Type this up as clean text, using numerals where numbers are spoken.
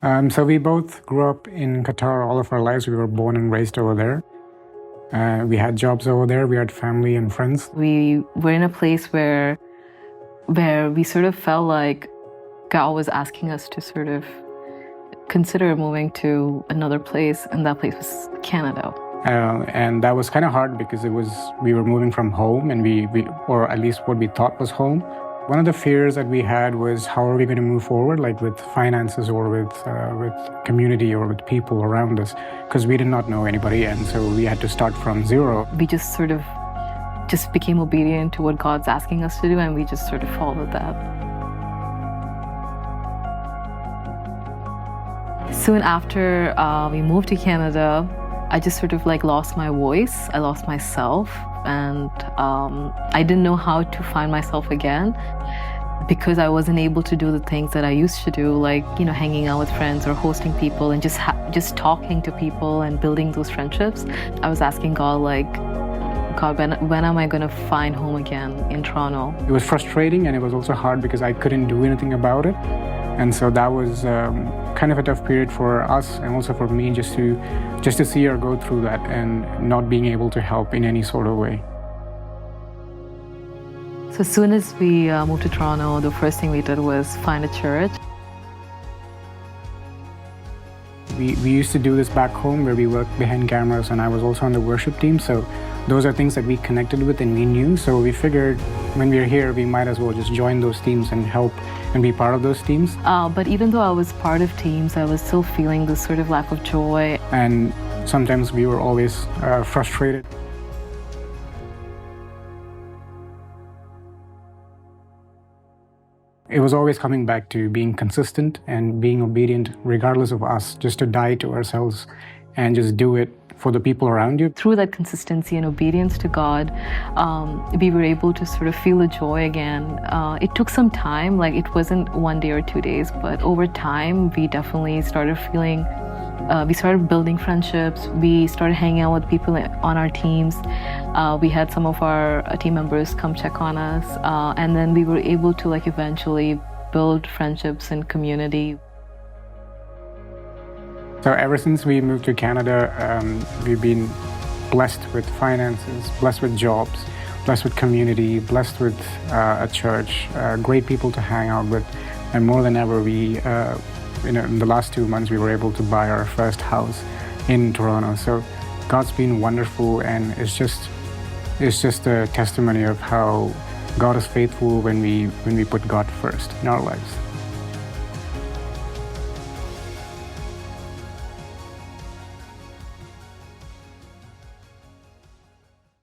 So we both grew up in Qatar all of our lives. We were born and raised over there. We had jobs over there. We had family and friends. We were in a place where we sort of felt like God was asking us to sort of consider moving to another place, and that place was Canada. And that was kind of hard because we were moving from home, and we or at least what we thought was home. One of the fears that we had was how are we going to move forward, like with finances or with community or with people around us, because we did not know anybody, and so we had to start from zero. We just sort of became obedient to what God's asking us to do, and we just sort of followed that. Soon after we moved to Canada, I just sort of like lost my voice. I lost myself, and I didn't know how to find myself again because I wasn't able to do the things that I used to do, like, you know, hanging out with friends or hosting people and just talking to people and building those friendships. I was asking God, like, God, when am I going to find home again in Toronto? It was frustrating, and it was also hard because I couldn't do anything about it. And so that was kind of a tough period for us and also for me just to see her go through that and not being able to help in any sort of way. So as soon as we moved to Toronto, the first thing we did was find a church. We used to do this back home where we worked behind cameras, and I was also on the worship team. So those are things that we connected with and we knew. So we figured when we were here, we might as well just join those teams and help and be part of those teams. But even though I was part of teams, I was still feeling this sort of lack of joy. And sometimes we were always frustrated. It was always coming back to being consistent and being obedient regardless of us, just to die to ourselves and just do it for the people around you. Through that consistency and obedience to God, we were able to sort of feel the joy again. It took some time, like it wasn't 1 day or 2 days, but over time we definitely started feeling, we started building friendships, we started hanging out with people on our teams. We had some of our team members come check on us, and then we were able to like eventually build friendships and community. So ever since we moved to Canada, we've been blessed with finances, blessed with jobs, blessed with community, blessed with a church, great people to hang out with, and more than ever, in the last 2 months, we were able to buy our first house in Toronto. So God's been wonderful, and it's just a testimony of how God is faithful when we put God first in our lives.